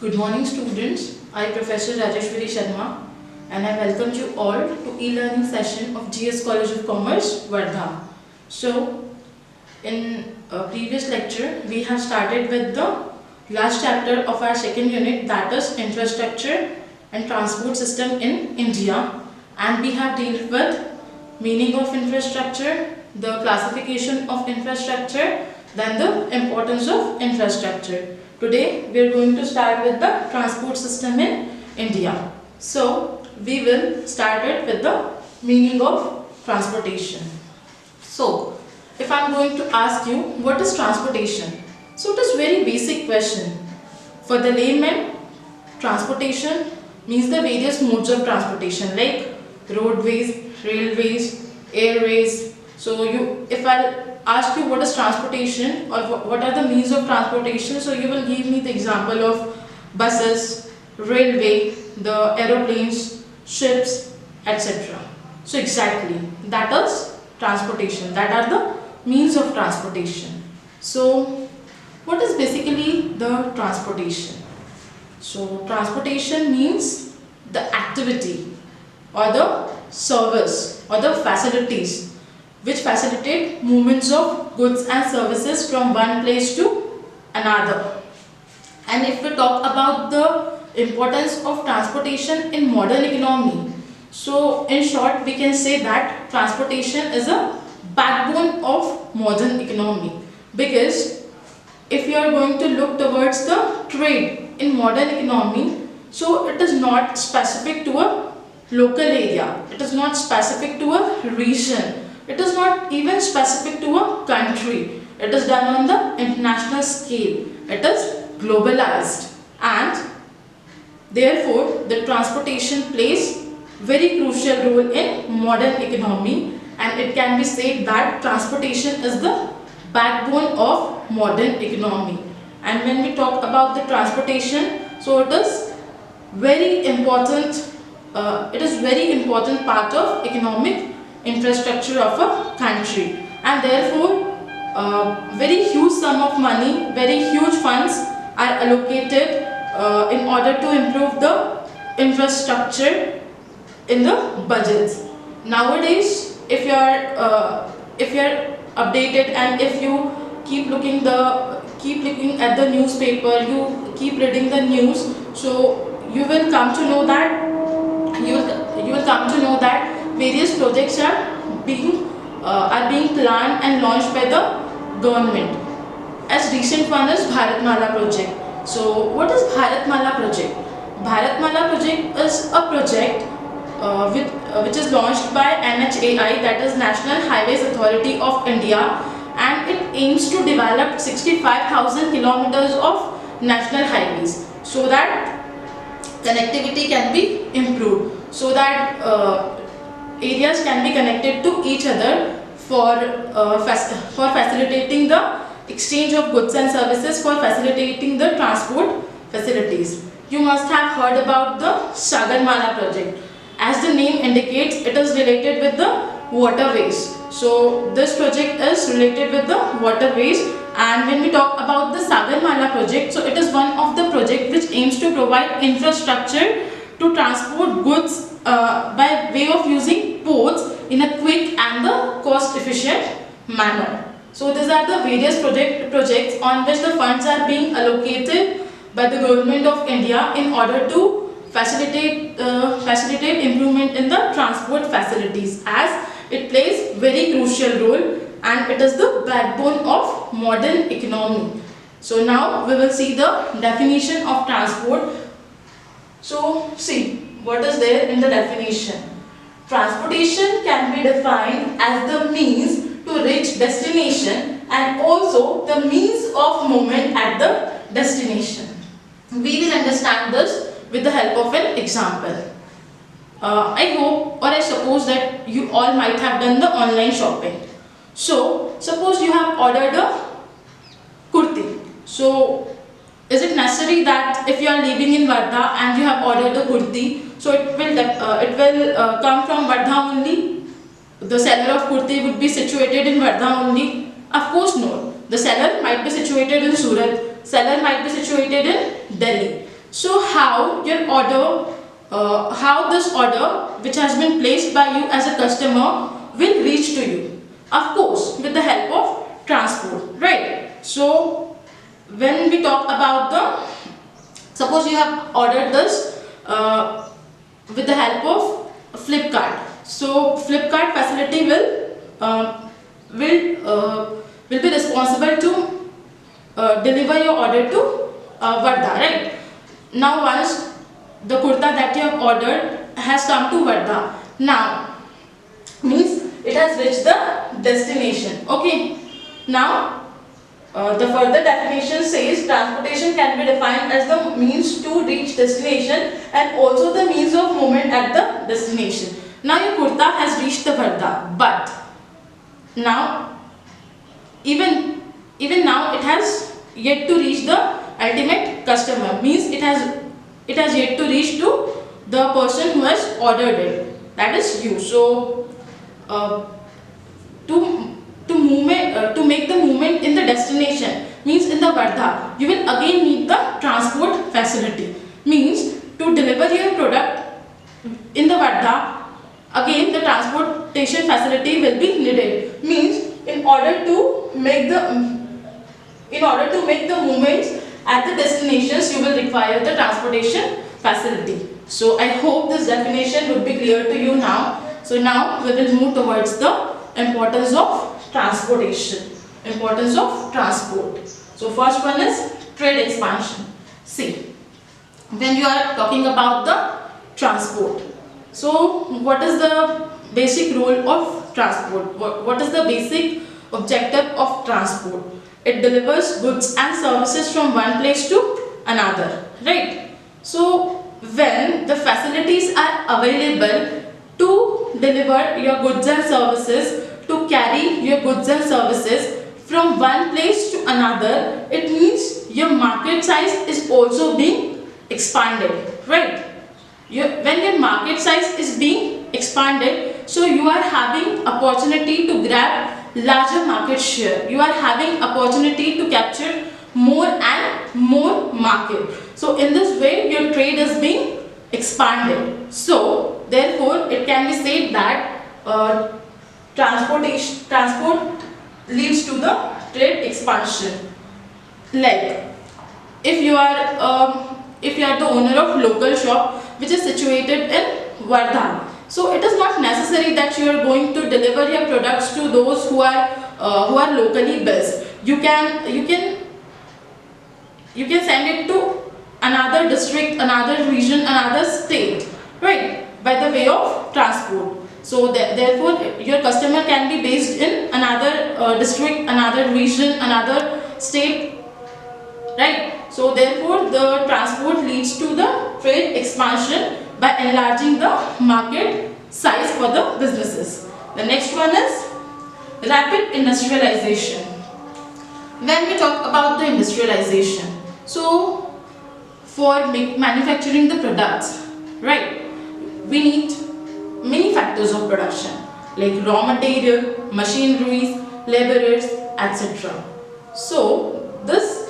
Good morning students, I Professor Rajeshwari Sharma and I welcome you all to e-learning session of GS College of Commerce, Wardha. So, in a previous lecture, we have started with the last chapter of our second unit, that is infrastructure and transport system in India, and we have dealt with meaning of infrastructure, the classification of infrastructure, then the importance of infrastructure. Today we are going to start with the transport system in India. So we will start it with the meaning of transportation. So if I am going to ask you what is transportation? So it is very basic question. For the layman, transportation means the various modes of transportation like roadways, railways, airways. So if I ask you what is transportation or what are the means of transportation, so you will give me the example of buses, railway, the aeroplanes, ships, etc. So exactly, that is transportation. That are the means of transportation. So what is basically the transportation? So transportation means the activity or the service or the facilities which facilitate movements of goods and services from one place to another. And if we talk about the importance of transportation in modern economy, so in short we can say that transportation is a backbone of modern economy, because if you are going to look towards the trade in modern economy, so it is not specific to a local area, it is not specific to a region, it is not even specific to a country, it is done on the international scale, it is globalized, and therefore the transportation plays very crucial role in modern economy, and it can be said that transportation is the backbone of modern economy. And when we talk about the transportation, so it is very important, part of economic infrastructure of a country, and therefore very huge sum of money, very huge funds are allocated in order to improve the infrastructure in the budgets. Nowadays, if you are updated and if you keep looking at the newspaper, you keep reading the news, so you will come to know that various projects are being planned and launched by the government. As recent one is Bharatmala project. So what is Bharatmala project? Bharatmala project is a project which is launched by NHAI, that is National Highways Authority of India, and it aims to develop 65,000 kilometers of national highways so that connectivity can be improved, so that areas can be connected to each other for facilitating the exchange of goods and services, for facilitating the transport facilities. You must have heard about the Sagarmala project. As the name indicates, it is related with the waterways. So this project is related with the waterways, and when we talk about the Sagarmala project, so it is one of the project which aims to provide infrastructure to transport goods by way of using ports in a quick and the cost efficient manner. So these are the various projects on which the funds are being allocated by the government of India in order to facilitate improvement in the transport facilities, as it plays very crucial role and it is the backbone of modern economy. So now we will see the definition of transport. So see what is there in the definition. Transportation can be defined as the means to reach destination and also the means of movement at the destination. We will understand this with the help of an example. I hope or I suppose that you all might have done the online shopping. So suppose you have ordered a kurti. So is it necessary that if you are living in Wardha and you have ordered a kurti, so it will come from Wardha only? The seller of kurti would be situated in Wardha only? Of course no. The seller might be situated in Surat, seller might be situated in Delhi. So how this order which has been placed by you as a customer will reach to you? Of course, with the help of transport, right? So when we talk about suppose you have ordered this with the help of Flipkart. So Flipkart facility will will be responsible to deliver your order to Wardha, right? Now once the kurta that you have ordered has come to Wardha, now means it has reached the destination. Okay. Now the further definition says transportation can be defined as the means to reach destination and also the means of movement at the destination. Now your kurta has reached the Wardha, but now even now it has yet to reach the ultimate customer, means it has yet to reach to the person who has ordered it, that is you. So to make the movement in the destination, means in the Wardha, you will again need the transport facility, means to deliver your product in the Wardha, again the transportation facility will be needed, means in order to make the movements at the destinations, you will require the transportation facility. So I hope this definition would be clear to you now. So now we will move towards the importance of transportation, importance of transport. So first one is trade expansion. See, when you are talking about the transport, so what is the basic role of transport? What is the basic objective of transport? It delivers goods and services from one place to another, right? So when the facilities are available to deliver your goods and services, to carry your goods and services from one place to another, it means your market size is also being expanded, right? When your market size is being expanded, so you are having opportunity to grab larger market share, you are having opportunity to capture more and more market. So in this way your trade is being expanded. So therefore it can be said that transport leads to the trade expansion. Like if you are the owner of local shop which is situated in Wardha, so it is not necessary that you are going to deliver your products to those who are locally based. You can send it to another district, another region, another state, right, by the way of transport. So therefore your customer can be based in another district, another region, another state, right? So therefore the transport leads to the trade expansion by enlarging the market size for the businesses. The next one is rapid industrialization. When we talk about the industrialization, so for manufacturing the products, right, we need many factors of production like raw material, machineries, laborers, etc. So this,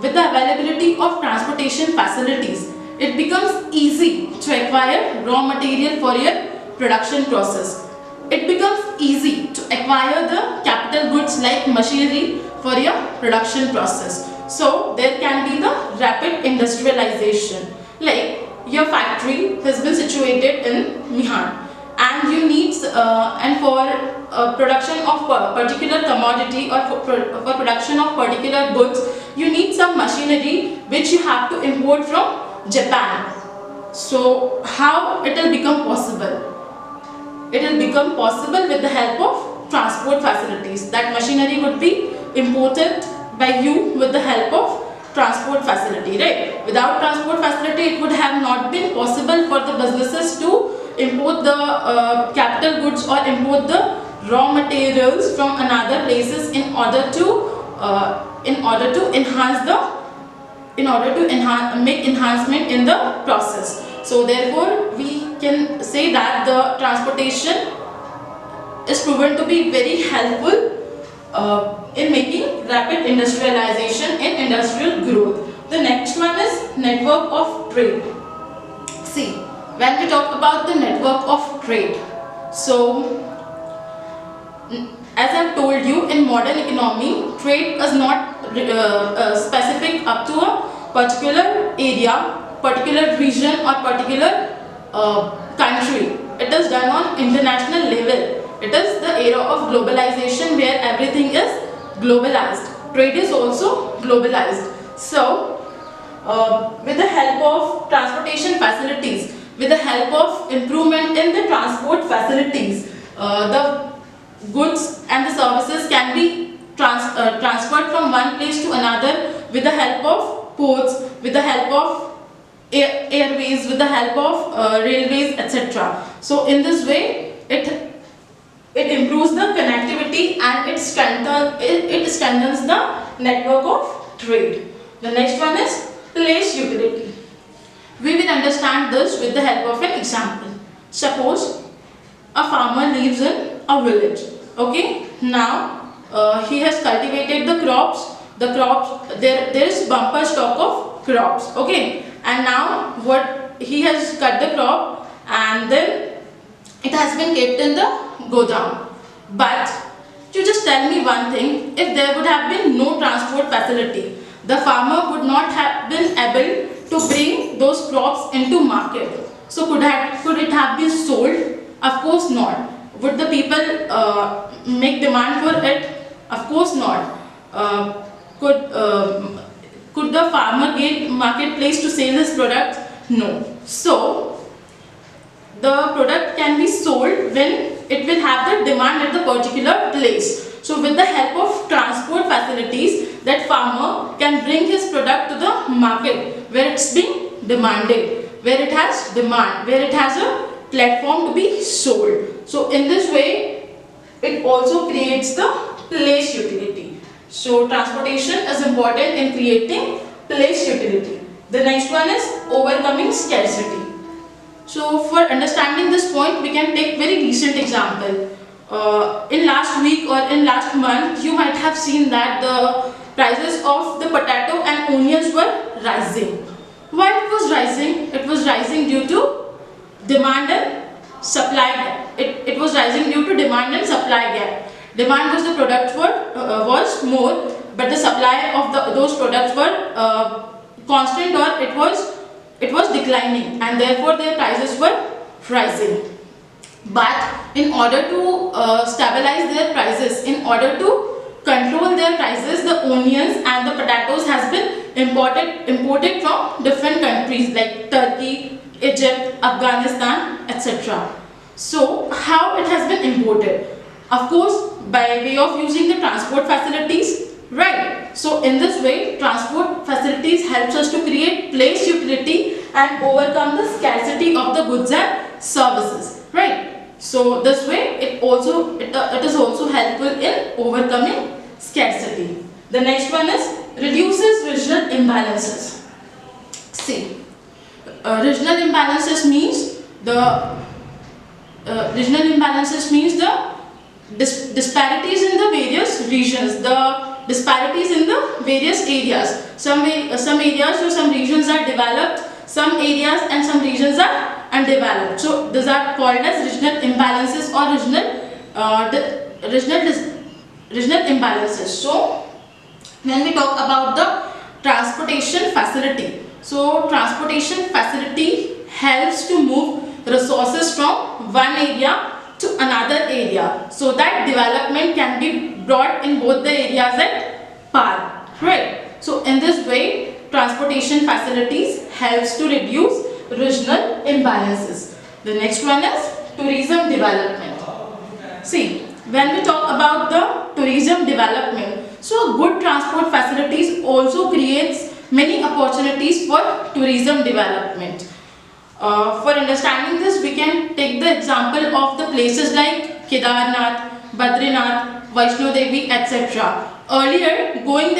with the availability of transportation facilities, it becomes easy to acquire raw material for your production process. It becomes easy to acquire the capital goods like machinery for your production process. So there can be the rapid industrialization. Like your factory has been situated in Mihan, and you need and for production of particular commodity or for production of particular goods, you need some machinery which you have to import from Japan. So how it will become possible? It will become possible with the help of transport facilities. That machinery would be imported by you with the help of transport facility, right? Without transport facility, it would have not been possible for the businesses to import the capital goods or import the raw materials from another places in order to make enhancement in the process. So therefore we can say that the transportation is proven to be very helpful in making rapid industrialization and industrial growth. The next one is network of trade. See, when we talk about the network of trade, so as I've told you, in modern economy, trade is not specific up to a particular area, particular region or particular country. It is done on international level. It is the era of globalization where everything is globalized. Trade is also globalized. So, with the help of transportation facilities, with the help of improvement in the transport facilities, the goods and the services can be transferred from one place to another with the help of ports, with the help of airways, with the help of railways, etc. So in this way, it improves the connectivity and it strengthens the network of trade. The next one is place utility. We will understand this with the help of an example. Suppose a farmer lives in a village. Okay, now he has cultivated the crops. There is bumper stock of crops. Okay, and now what he has cut the crop and then it has been kept in the godown. But you just tell me one thing: if there would have been no transport facility, the farmer would not have been able to bring those crops into market. So could it have been sold? Of course not. Would the people make demand for it? Of course not. Could the farmer gain marketplace to sell his product? No. So the product can be sold when it will have the demand at the particular place. So with the help of transport facilities, that farmer can bring his product to the market where it's being demanded, where it has demand, where it has a platform to be sold. So in this way, it also creates the place utility. So transportation is important in creating place utility. The next one is overcoming scarcity. So for understanding this point, we can take very recent example. In last week or in last month, you might have seen that the prices of the potato and onions were rising. Why it was rising? It was rising due to demand and supply gap. It was rising due to demand and supply gap. Demand was the product was more, but the supply of those products were constant, or it was declining, and therefore their prices were rising. But in order to stabilize their prices, in order to control their prices, the onions and the potatoes has been imported from different countries like Turkey, Egypt, Afghanistan, etc. So how it has been imported? Of course, by way of using the transport facilities, right? So in this way, transport facilities helps us to create place utility and overcome the scarcity of the goods and services, right? So this way, it is also helpful in overcoming scarcity. The next one is reduces regional imbalances. See, regional imbalances means the disparities in the various regions, the disparities in the various areas. Some areas or some regions are developed, some areas and some regions are undeveloped. So these are called as regional imbalances or regional imbalances. So when we talk about the transportation facility, so transportation facility helps to move resources from one area to another area, so that development can be brought in both the areas at par, right? So in this way, transportation facilities helps to reduce regional imbalances. The next one is tourism development. See, when we talk about the tourism development, so good transport facilities also creates many opportunities for tourism development. For understanding this, we can take the example of the places like Kedarnath, Badrinath, Vaishno Devi, etc. Earlier, going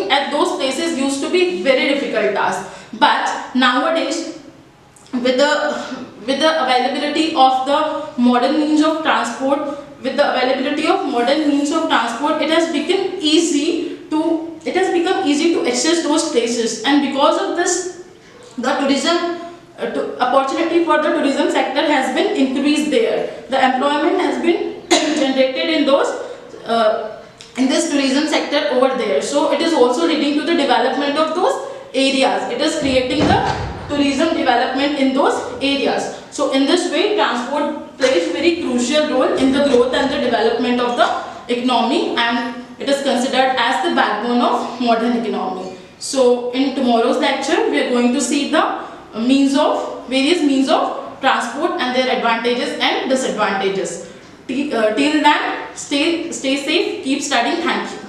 at those places used to be very difficult task, but nowadays, with the availability of the modern means of transport, it has become easy to access those places, and because of this, the tourism opportunity for the tourism sector has been increased there. The employment has been generated in those in this tourism sector over there. So it is also leading to the development of those areas. It is creating the tourism development in those areas. So in this way, transport plays very crucial role in the growth and the development of the economy, and it is considered as the backbone of modern economy. So in tomorrow's lecture, we are going to see the various means of transport and their advantages and disadvantages. Till then, stay safe, keep studying. Thank you.